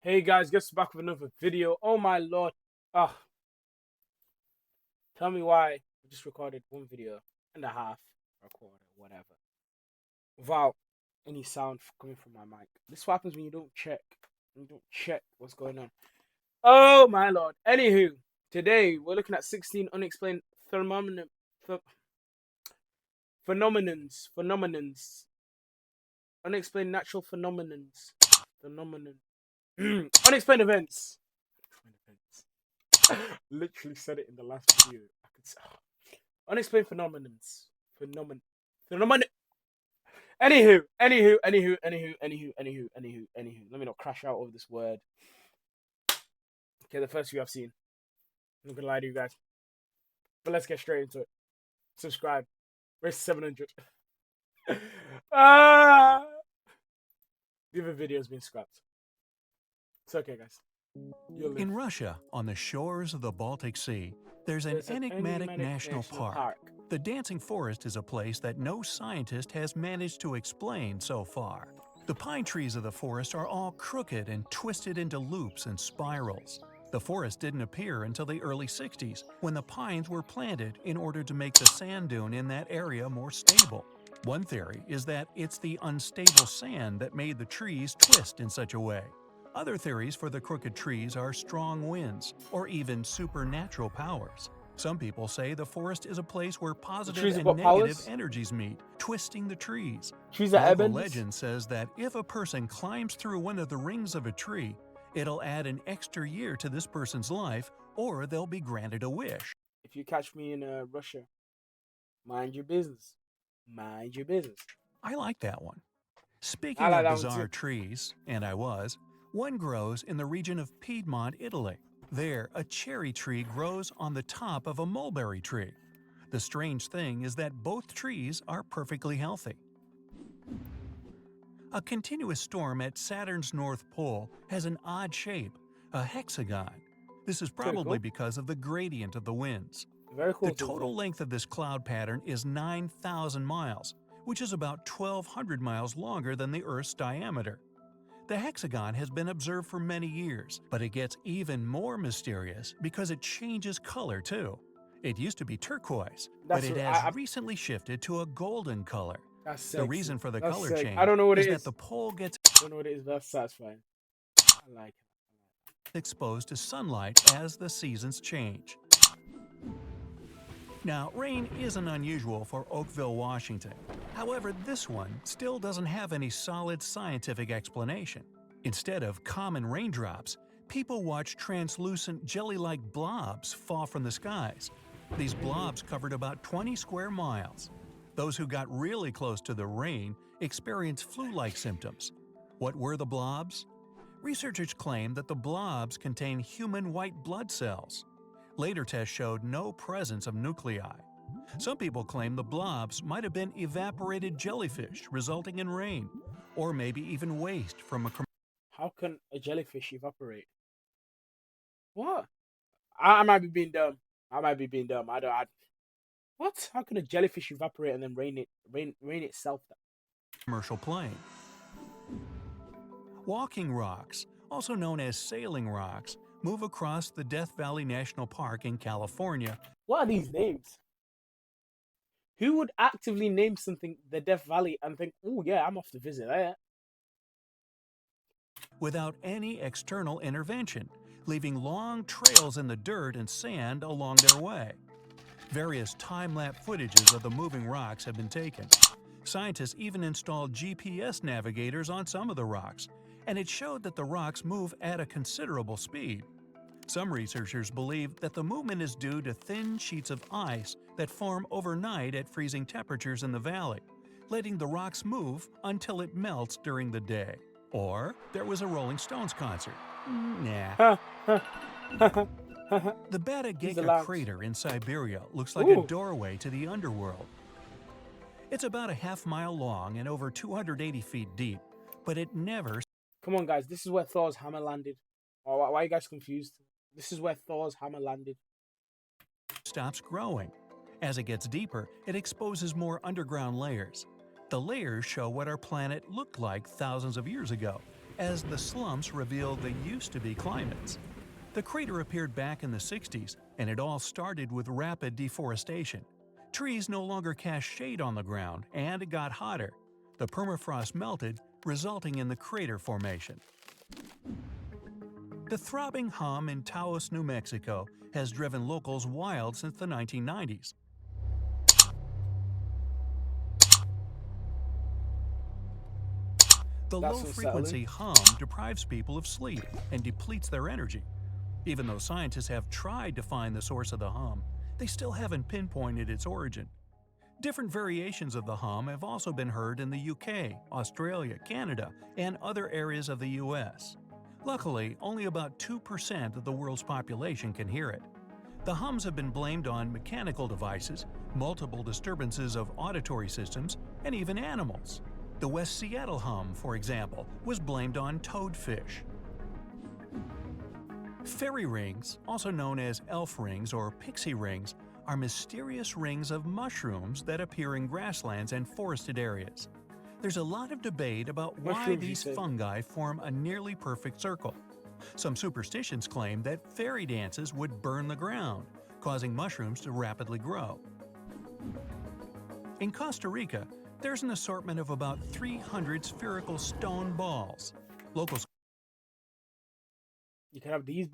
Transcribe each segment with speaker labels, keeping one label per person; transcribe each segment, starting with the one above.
Speaker 1: Hey guys, guess back with another video. Oh my lord. Ah, tell me why I just recorded one video and a half, record whatever, without any sound coming from my mic. This is what happens when you don't check. You don't check what's going on. Oh my lord. Anywho, today we're looking at 16 unexplained ph- phenomenons. Unexplained natural phenomenon. Unexplained events. Literally said it in the last video. I could say, unexplained phenomenon. Anywho. Let me not crash out over this word. Okay, the first few I've seen. I'm not gonna lie to you guys, but let's get straight into it. Subscribe. We're 700. Ah, the other video's been scrapped. It's okay, guys.
Speaker 2: In Russia, on the shores of the Baltic Sea, there's an enigmatic national park. The Dancing Forest is a place that no scientist has managed to explain so far. The pine trees of the forest are all crooked and twisted into loops and spirals. The forest didn't appear until the early 60s, when the pines were planted in order to make the sand dune in that area more stable. One theory is that it's the unstable sand that made the trees twist in such a way. Other theories for the crooked trees are strong winds, or even supernatural powers. Some people say the forest is a place where positive and negative energies meet, twisting the trees. Local legend says that if a person climbs through one of the rings of a tree, it'll add an extra year to this person's life, or they'll be granted a wish.
Speaker 1: If you catch me in Russia, mind your business. Mind your business.
Speaker 2: I like that one. Speaking of bizarre trees, and one grows in the region of Piedmont, Italy. There, a cherry tree grows on the top of a mulberry tree. The strange thing is that both trees are perfectly healthy. A continuous storm at Saturn's North Pole has an odd shape, a hexagon. This is probably because of the gradient of the winds.
Speaker 1: Very cool.
Speaker 2: The total length of this cloud pattern is 9,000 miles, which is about 1,200 miles longer than the Earth's diameter. The hexagon has been observed for many years, but it gets even more mysterious because it changes color too. It used to be turquoise, but it has recently shifted to a golden color. The reason for the color change is that the pole gets
Speaker 1: satisfying. I like it.
Speaker 2: Exposed to sunlight as the seasons change. Now, rain isn't unusual for Oakville, Washington. However, this one still doesn't have any solid scientific explanation. Instead of common raindrops, people watch translucent jelly-like blobs fall from the skies. These blobs covered about 20 square miles. Those who got really close to the rain experienced flu-like symptoms. What were the blobs? Researchers claim that the blobs contain human white blood cells. Later tests showed no presence of nuclei. Some people claim the blobs might have been evaporated jellyfish resulting in rain, or maybe even waste from a...
Speaker 1: How can a jellyfish evaporate? What? I might be being dumb. What? How can a jellyfish evaporate and then rain itself down?
Speaker 2: Commercial plane. Walking rocks, also known as sailing rocks, move across the Death Valley National Park in California.
Speaker 1: What are these names? Who would actively name something the Death Valley and think, oh yeah, I'm off to visit there?
Speaker 2: Without any external intervention, leaving long trails in the dirt and sand along their way. Various time-lapse footages of the moving rocks have been taken. Scientists even installed GPS navigators on some of the rocks, and it showed that the rocks move at a considerable speed. Some researchers believe that the movement is due to thin sheets of ice that form overnight at freezing temperatures in the valley, letting the rocks move until it melts during the day. Or there was a Rolling Stones concert. Nah. The Bata crater in Siberia looks like a doorway to the underworld. It's about a half-mile long and over 280 feet deep, but it never...
Speaker 1: Come on, guys. This is where Thor's hammer landed. Why are you guys confused? This is where Thor's hammer landed.
Speaker 2: Stops growing. As it gets deeper, it exposes more underground layers. The layers show what our planet looked like thousands of years ago. as the slumps reveal the used-to-be climates. The crater appeared back in the 60s, and it all started with rapid deforestation. Trees no longer cast shade on the ground, and it got hotter. The permafrost melted, resulting in the crater formation. The throbbing hum in Taos, New Mexico has driven locals wild since the 1990s. The low-frequency hum deprives people of sleep and depletes their energy. Even though scientists have tried to find the source of the hum, they still haven't pinpointed its origin. Different variations of the hum have also been heard in the UK, Australia, Canada, and other areas of the US. Luckily, only about 2% of the world's population can hear it. The hums have been blamed on mechanical devices, multiple disturbances of auditory systems, and even animals. The West Seattle hum, for example, was blamed on toadfish. Fairy rings, also known as elf rings or pixie rings, are mysterious rings of mushrooms that appear in grasslands and forested areas. There's a lot of debate about why these fungi form a nearly perfect circle. Some superstitions claim that fairy dances would burn the ground, causing mushrooms to rapidly grow. In Costa Rica, there's an assortment of about 300 spherical stone balls. Locals
Speaker 1: You can have these,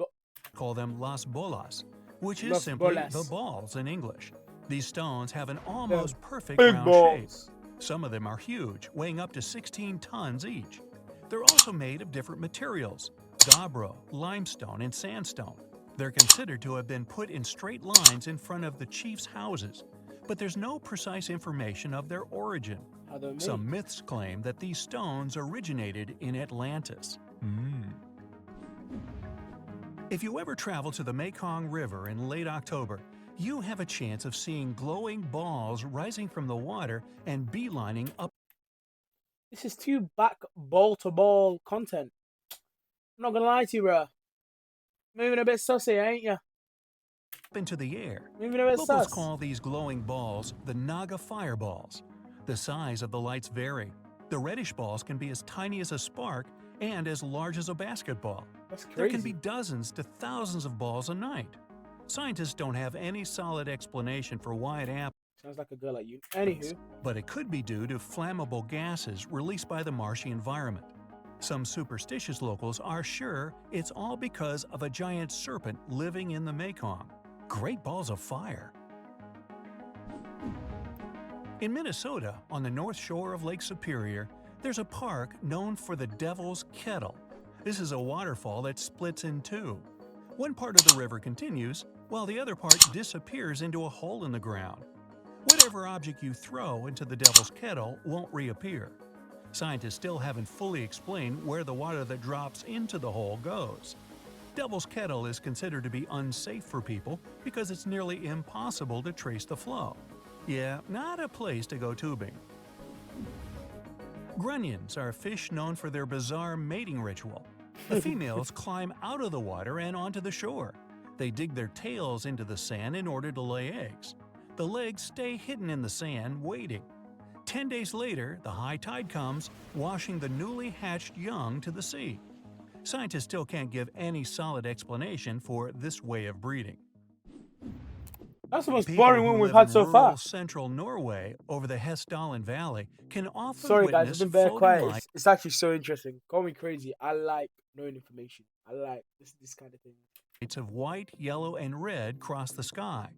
Speaker 2: call them las bolas, which is simply the balls in English. These stones have an almost perfect round shape. Some of them are huge, weighing up to 16 tons each. They're also made of different materials: gabbro, limestone, and sandstone. They're considered to have been put in straight lines in front of the chief's houses, but there's no precise information of their origin. Some myths claim that these stones originated in Atlantis. If you ever travel to the Mekong River in late October, you have a chance of seeing glowing balls rising from the water and beelining up.
Speaker 1: This is too back ball-to-ball content. I'm not gonna lie to you, bro. Moving a bit sussy, ain't ya?
Speaker 2: Into the air.
Speaker 1: Moving a bit
Speaker 2: Locals call these glowing balls the Naga fireballs. The size of the lights vary. The reddish balls can be as tiny as a spark and as large as a basketball.
Speaker 1: That's crazy.
Speaker 2: There can be dozens to thousands of balls a night. Scientists don't have any solid explanation for why it happens.
Speaker 1: Sounds like a girl like you. Anywho.
Speaker 2: But it could be due to flammable gases released by the marshy environment. Some superstitious locals are sure it's all because of a giant serpent living in the Mekong. Great balls of fire. In Minnesota, on the north shore of Lake Superior, there's a park known for the Devil's Kettle. This is a waterfall that splits in two. One part of the river continues, while the other part disappears into a hole in the ground. Whatever object you throw into the Devil's Kettle won't reappear. Scientists still haven't fully explained where the water that drops into the hole goes. Devil's Kettle is considered to be unsafe for people because it's nearly impossible to trace the flow. Yeah, not a place to go tubing. Grunions are fish known for their bizarre mating ritual. The females climb out of the water and onto the shore. They dig their tails into the sand in order to lay eggs. The legs stay hidden in the sand, waiting. 10 days later, the high tide comes, washing the newly hatched young to the sea. Scientists still can't give any solid explanation for this way of breeding.
Speaker 1: That's the most boring one we've had so far.
Speaker 2: Central Norway, over the Hessdalen Valley, can often
Speaker 1: Sorry
Speaker 2: witness
Speaker 1: guys, I've been very quiet.
Speaker 2: light.
Speaker 1: It's actually so interesting. Call me crazy. I like knowing information. I like this kind of thing.
Speaker 2: Lights of white, yellow, and red cross the sky.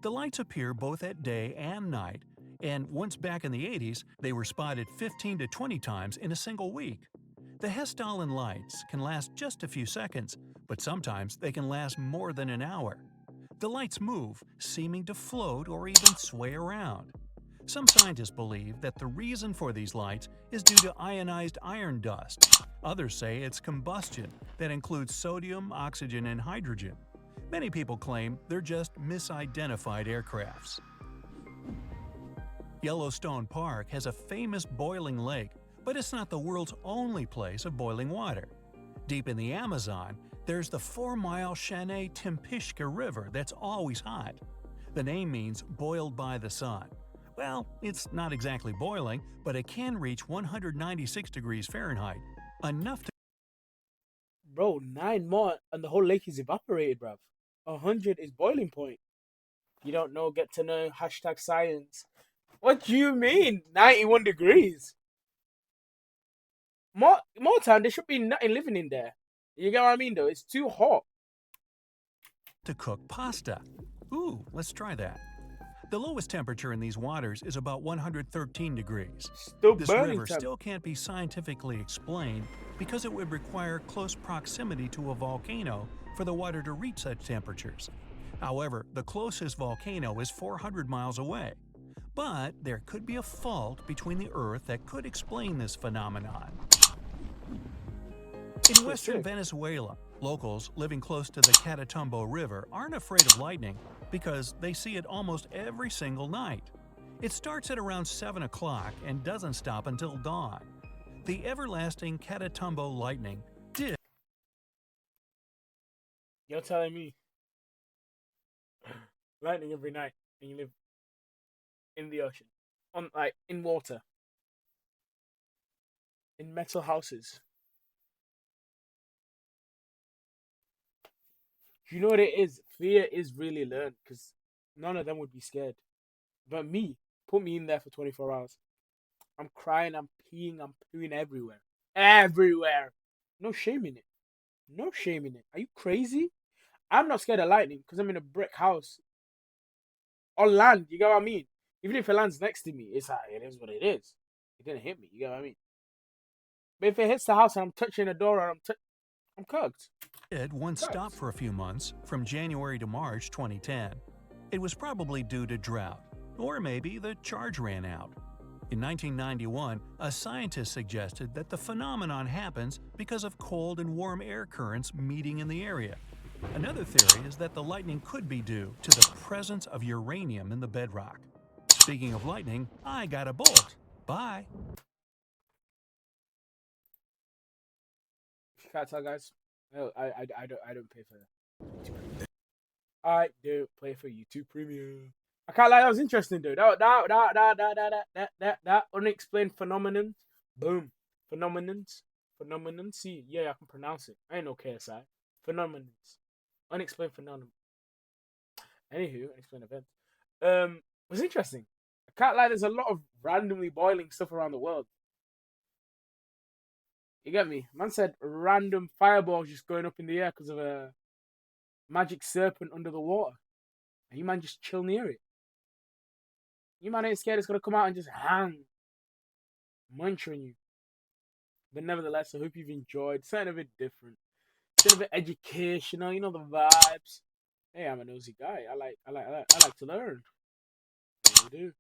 Speaker 2: The lights appear both at day and night, and once back in the 80s, they were spotted 15 to 20 times in a single week. The Hessdalen lights can last just a few seconds, but sometimes they can last more than an hour. The lights move, seeming to float or even sway around. Some scientists believe that the reason for these lights is due to ionized iron dust. Others say it's combustion that includes sodium, oxygen, and hydrogen. Many people claim they're just misidentified aircrafts. Yellowstone Park has a famous boiling lake, but it's not the world's only place of boiling water. Deep in the Amazon, there's the 4-mile Shanay Timpishka River that's always hot. The name means boiled by the sun. Well, it's not exactly boiling, but it can reach 196 degrees Fahrenheit, enough to
Speaker 1: bro, 9 more and the whole lake is evaporated, bruv. 100 is boiling point. You don't know, get to know. Hashtag science. What do you mean? 91 degrees. More time, there should be nothing living in there. You get what I mean, though? It's too hot.
Speaker 2: To cook pasta. Ooh, let's try that. The lowest temperature in these waters is about 113 degrees. This river still can't be scientifically explained because it would require close proximity to a volcano for the water to reach such temperatures. However, the closest volcano is 400 miles away. But there could be a fault between the Earth that could explain this phenomenon. In western Venezuela, locals living close to the Catatumbo River aren't afraid of lightning because they see it almost every single night. It starts at around 7 o'clock and doesn't stop until dawn. The everlasting Catatumbo lightning did.
Speaker 1: You're telling me lightning every night and you live in the ocean, in water, in metal houses. You know what it is? Fear is really learned because none of them would be scared. But me, put me in there for 24 hours. I'm crying, I'm peeing, I'm pooing everywhere. Everywhere. No shame in it. No shame in it. Are you crazy? I'm not scared of lightning because I'm in a brick house. On land, you get what I mean? Even if it lands next to me, it is what it is. It didn't hit me, you get what I mean? But if it hits the house and I'm touching the door or I'm cooked.
Speaker 2: It once stopped for a few months, from January to March 2010. It was probably due to drought, or maybe the charge ran out. In 1991, a scientist suggested that the phenomenon happens because of cold and warm air currents meeting in the area. Another theory is that the lightning could be due to the presence of uranium in the bedrock. Speaking of lightning, I got a bolt. Bye.
Speaker 1: Can't tell, guys. No, I don't pay for YouTube Premium. I don't pay for YouTube Premium. I can't lie, that was interesting, dude. That unexplained phenomenon. Boom. Phenomenons. See, yeah, I can pronounce it. I ain't no KSI. Phenomenons. Unexplained phenomenon. Anywho, unexplained event. It was interesting. I can't lie, there's a lot of randomly boiling stuff around the world. You get me? Man said random fireballs just going up in the air because of a magic serpent under the water. And you man just chill near it. You man ain't scared it's going to come out and just hang. Munching you. But nevertheless, I hope you've enjoyed. Something a bit different. Something a bit educational. You know the vibes. Hey, I'm a nosy guy. I like to learn. I do.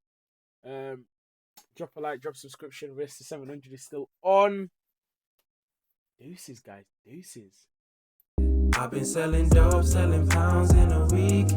Speaker 1: Drop a like, drop a subscription. Race to 700 is still on. Deuces, guys. Deuces.
Speaker 3: I've been selling dope, selling pounds in a week.